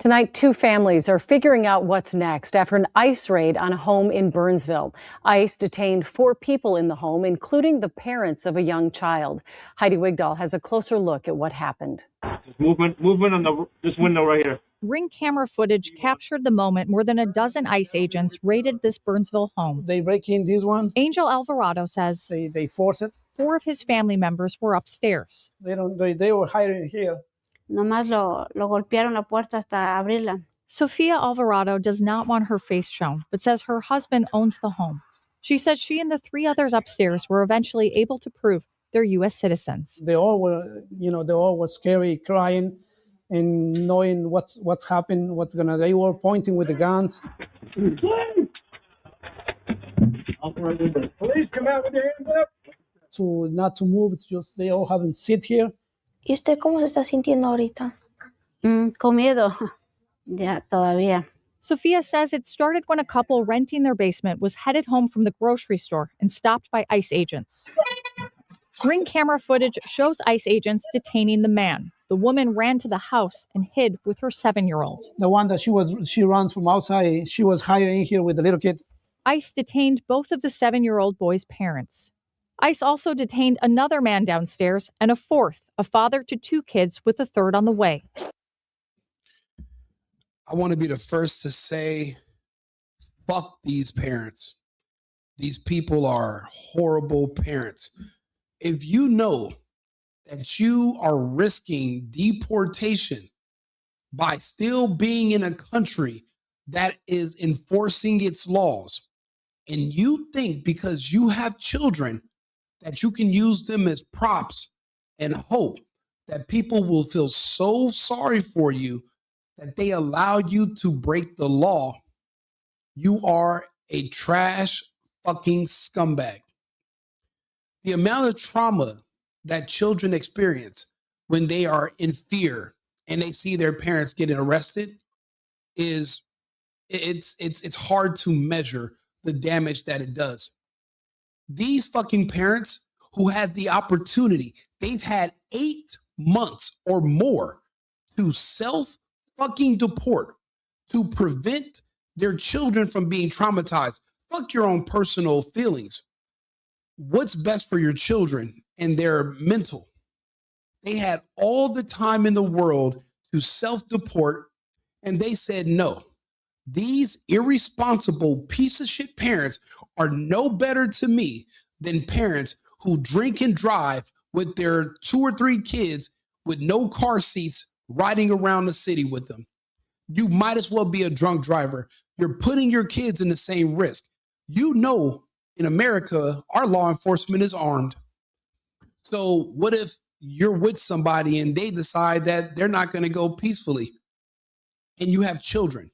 Tonight, two families are figuring out what's next after an ICE raid on a home in Burnsville. ICE detained 4 people in the home, including the parents of a young child. Heidi Wigdahl has a closer look at what happened. Movement on this window right here. Ring camera footage captured the moment more than a dozen ICE agents raided this Burnsville home. They break in this one. Angel Alvarado says They force it. 4 of his family members were upstairs. They were hiding here. Nomás lo golpearon la puerta hasta abrirla. Sofia Alvarado does not want her face shown, but says her husband owns the home. She says she and the 3 others upstairs were eventually able to prove they're U.S. citizens. They all were scary, crying, and knowing what's happened, they were pointing with the guns. Police, come out with your hands up. Not to move, just they all haven't sit here. ¿Y usted cómo se está sintiendo ahorita? Con miedo, ya todavía. Sofia says it started when a couple renting their basement was headed home from the grocery store and stopped by ICE agents. Ring camera footage shows ICE agents detaining the man. The woman ran to the house and hid with her 7-year-old. The one that she runs from outside, she was hiding here with the little kid. ICE detained both of the 7-year-old boy's parents. ICE also detained another man downstairs and a 4th, a father to 2 kids with a 3rd on the way. I want to be the first to say, fuck these parents. These people are horrible parents. If you know that you are risking deportation by still being in a country that is enforcing its laws, and you think because you have children that you can use them as props and hope that people will feel so sorry for you that they allow you to break the law, you are a trash fucking scumbag. The amount of trauma that children experience when they are in fear and they see their parents getting arrested is it's hard to measure the damage that it does. These fucking parents who had the opportunity, they've had 8 months or more to self fucking deport to prevent their children from being traumatized. Fuck your own personal feelings. What's best for your children and their mental? They had all the time in the world to self-deport, and they said no. These irresponsible piece of shit parents are no better to me than parents who drink and drive with their 2 or 3 kids with no car seats riding around the city with them. You might as well be a drunk driver. You're putting your kids in the same risk. You know, in America, our law enforcement is armed. So what if you're with somebody and they decide that they're not going to go peacefully and you have children?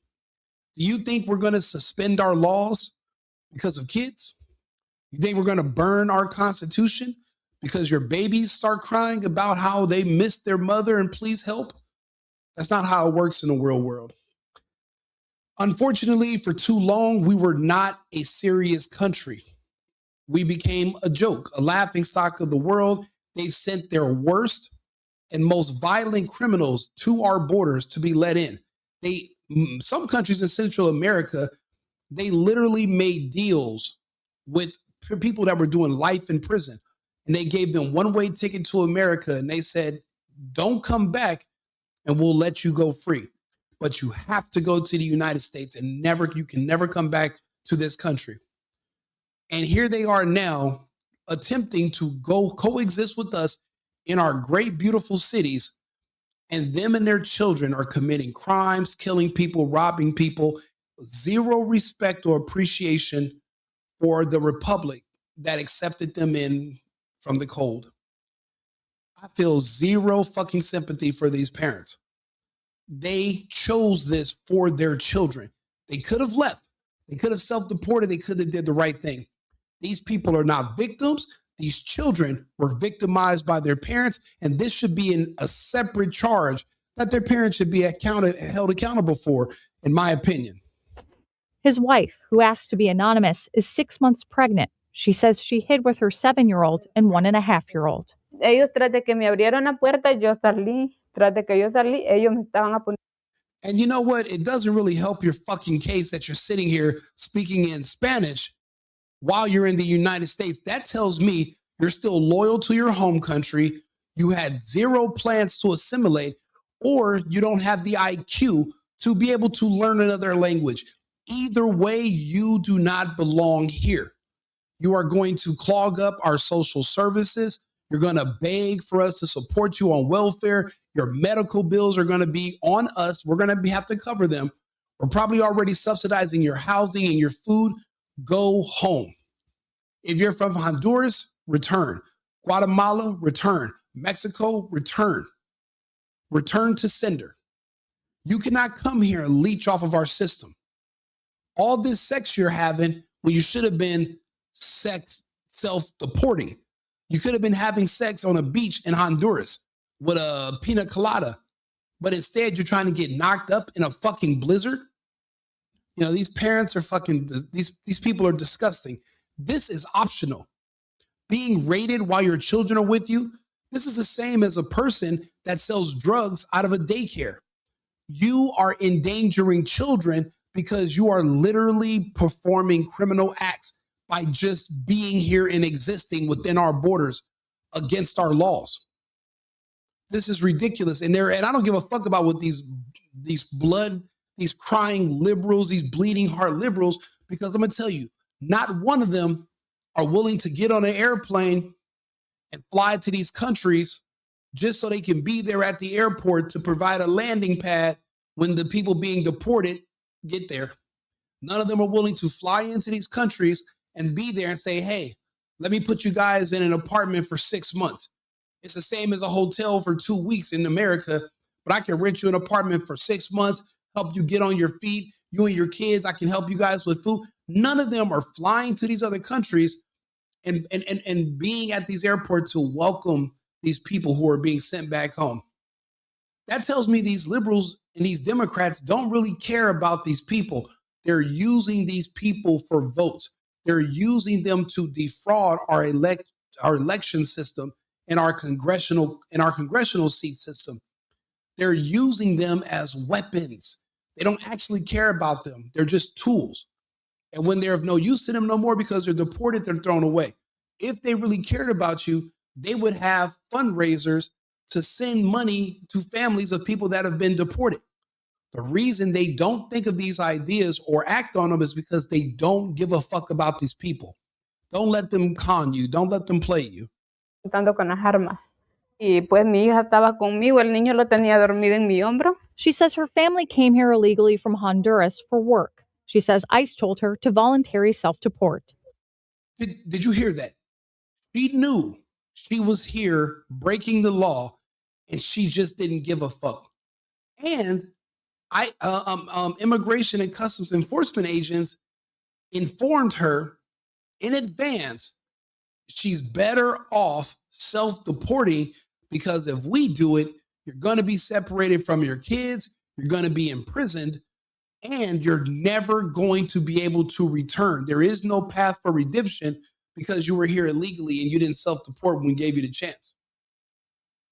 Do you think we're going to suspend our laws because of kids? You think we're going to burn our Constitution because your babies start crying about how they missed their mother and please help? That's not how it works in the real world. Unfortunately, for too long, we were not a serious country. We became a joke, a laughingstock of the world. They've sent their worst and most violent criminals to our borders to be let in. Some countries in Central America, they literally made deals with people that were doing life in prison. And they gave them one-way ticket to America. And they said, don't come back and we'll let you go free. But you have to go to the United States and you can never come back to this country. And here they are now attempting to go coexist with us in our great, beautiful cities. And them and their children are committing crimes, killing people, robbing people, zero respect or appreciation for the republic that accepted them in from the cold. I feel zero fucking sympathy for these parents. They chose this for their children. They could have left. They could have self-deported. They could have did the right thing. These people are not victims. These children were victimized by their parents, and this should be a separate charge that their parents should be held accountable for, in my opinion. His wife, who asked to be anonymous, is 6 months pregnant. She says she hid with her 7-year-old and 1.5-year-old. Ellos tras de que me abrieron la puerta, yo salí. Tras de que yo salí, ellos me estaban apuntando. And you know what? It doesn't really help your fucking case that you're sitting here speaking in Spanish while you're in the United States. That tells me you're still loyal to your home country. You had zero plans to assimilate, or you don't have the IQ to be able to learn another language. Either way, you do not belong here. You are going to clog up our social services. You're going to beg for us to support you on welfare. Your medical bills are going to be on us. We're going to have to cover them. We're probably already subsidizing your housing and your food. Go home. If you're from Honduras, return. Guatemala, return. Mexico, return. Return to sender. You cannot come here and leech off of our system. All this sex you're having when you should have been sex self-deporting. You could have been having sex on a beach in Honduras with a pina colada, but instead you're trying to get knocked up in a fucking blizzard. You know, these parents are fucking, these people are disgusting. This is optional. Being raided while your children are with you, this is the same as a person that sells drugs out of a daycare. You are endangering children because you are literally performing criminal acts by just being here and existing within our borders against our laws. This is ridiculous. And I don't give a fuck about what these crying liberals, these bleeding heart liberals, because I'm gonna tell you, not one of them are willing to get on an airplane and fly to these countries just so they can be there at the airport to provide a landing pad when the people being deported get there. None of them are willing to fly into these countries and be there and say, hey, let me put you guys in an apartment for 6 months. It's the same as a hotel for 2 weeks in America, but I can rent you an apartment for 6 months, help you get on your feet, you and your kids, I can help you guys with food. None of them are flying to these other countries and being at these airports to welcome these people who are being sent back home. That tells me these liberals and these Democrats don't really care about these people. They're using these people for votes. They're using them to defraud our election system and our congressional seat system. They're using them as weapons. They don't actually care about them. They're just tools. And when they're of no use to them no more because they're deported, they're thrown away. If they really cared about you, they would have fundraisers to send money to families of people that have been deported. The reason they don't think of these ideas or act on them is because they don't give a fuck about these people. Don't let them con you. Don't let them play you. Con las armas. Y pues mi hija estaba conmigo, el niño lo tenía dormido en mi hombro. She says her family came here illegally from Honduras for work. She says ICE told her to voluntary self-deport. Did you hear that? She knew she was here breaking the law, and she just didn't give a fuck. And immigration and customs enforcement agents informed her in advance she's better off self-deporting, because if we do it, you're going to be separated from your kids, you're going to be imprisoned, and you're never going to be able to return. There is no path for redemption because you were here illegally and you didn't self-deport when we gave you the chance.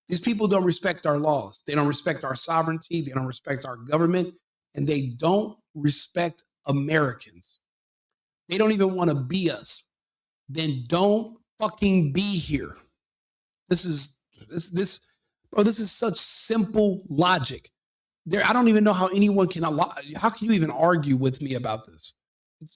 These people don't respect our laws. They don't respect our sovereignty. They don't respect our government. And they don't respect Americans. They don't even want to be us. Then don't fucking be here. This is such simple logic. I don't even know how anyone can how can you even argue with me about this?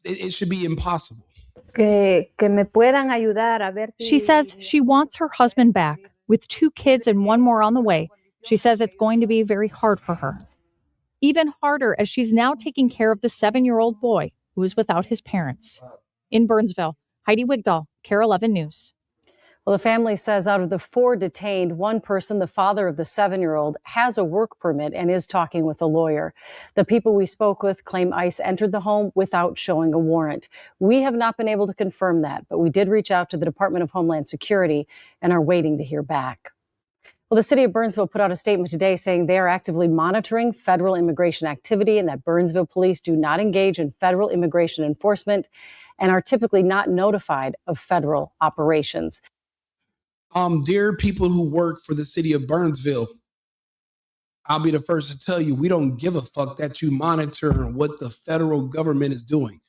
It should be impossible. Que me puedan ayudar a ver. She says she wants her husband back. With 2 kids and 1 more on the way, she says it's going to be very hard for her. Even harder as she's now taking care of the 7-year-old boy who is without his parents. In Burnsville, Heidi Wigdahl, KARE 11 News. Well, the family says out of the 4 detained, 1 person, the father of the 7-year-old, has a work permit and is talking with a lawyer. The people we spoke with claim ICE entered the home without showing a warrant. We have not been able to confirm that, but we did reach out to the Department of Homeland Security and are waiting to hear back. Well, the city of Burnsville put out a statement today saying they are actively monitoring federal immigration activity and that Burnsville police do not engage in federal immigration enforcement and are typically not notified of federal operations. Dear people who work for the city of Burnsville, I'll be the first to tell you, we don't give a fuck that you monitor what the federal government is doing.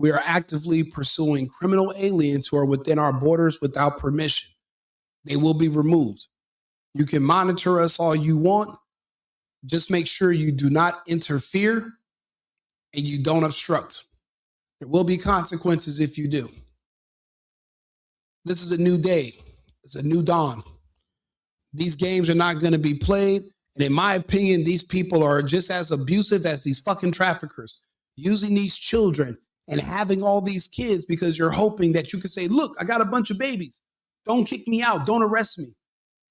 We are actively pursuing criminal aliens who are within our borders without permission. They will be removed. You can monitor us all you want. Just make sure you do not interfere and you don't obstruct. There will be consequences if you do. This is a new day. It's a new dawn. These games are not going to be played. And in my opinion, these people are just as abusive as these fucking traffickers, using these children and having all these kids because you're hoping that you can say, look, I got a bunch of babies. Don't kick me out. Don't arrest me.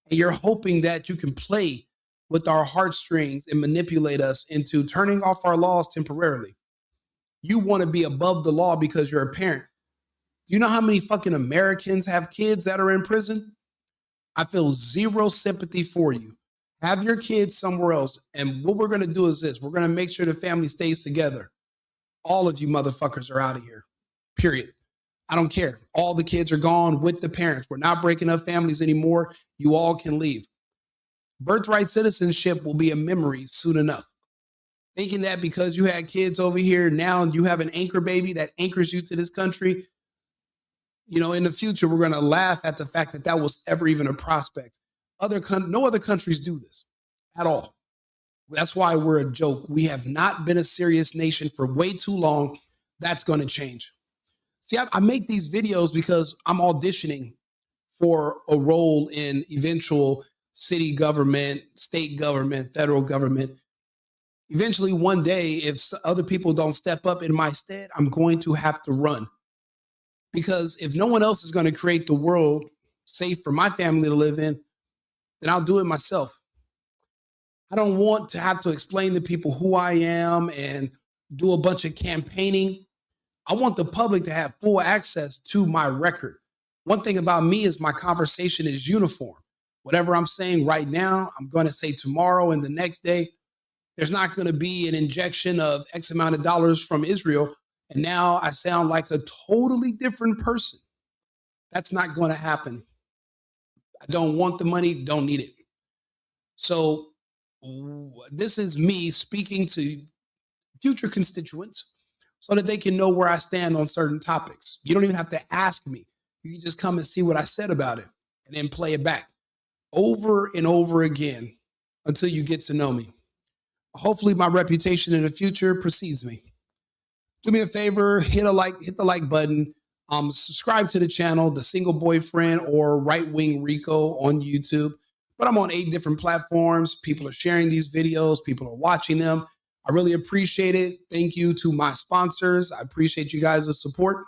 And you're hoping that you can play with our heartstrings and manipulate us into turning off our laws temporarily. You want to be above the law because you're a parent. Do you know how many fucking Americans have kids that are in prison? I feel zero sympathy for you. Have your kids somewhere else. And what we're going to do is this. We're going to make sure the family stays together. All of you motherfuckers are out of here. Period. I don't care. All the kids are gone with the parents. We're not breaking up families anymore. You all can leave. Birthright citizenship will be a memory soon enough. Thinking that because you had kids over here, now you have an anchor baby that anchors you to this country. You know, in the future, we're going to laugh at the fact that that was ever even a prospect. No other countries do this at all. That's why we're a joke. We have not been a serious nation for way too long. That's going to change. See, I make these videos because I'm auditioning for a role in eventual city government, state government, federal government. Eventually, one day, if other people don't step up in my stead, I'm going to have to run. Because if no one else is going to create the world safe for my family to live in, then I'll do it myself. I don't want to have to explain to people who I am and do a bunch of campaigning. I want the public to have full access to my record. One thing about me is my conversation is uniform. Whatever I'm saying right now, I'm going to say tomorrow and the next day. There's not going to be an injection of X amount of dollars from Israel, and now I sound like a totally different person. That's not going to happen. I don't want the money, don't need it. So this is me speaking to future constituents so that they can know where I stand on certain topics. You don't even have to ask me. You can just come and see what I said about it and then play it back over and over again until you get to know me. Hopefully my reputation in the future precedes me. Do me a favor, hit the like button. Subscribe to the channel, The Single Boyfriend or Right Wing Rico on YouTube. But I'm on 8 different platforms. People are sharing these videos. People are watching them. I really appreciate it. Thank you to my sponsors. I appreciate you guys' support.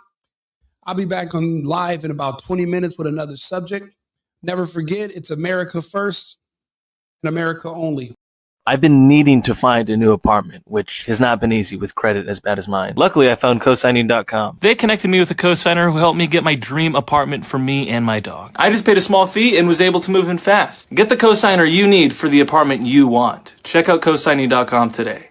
I'll be back on live in about 20 minutes with another subject. Never forget, it's America first and America only. I've been needing to find a new apartment, which has not been easy with credit as bad as mine. Luckily, I found cosigning.com. They connected me with a cosigner who helped me get my dream apartment for me and my dog. I just paid a small fee and was able to move in fast. Get the cosigner you need for the apartment you want. Check out cosigning.com today.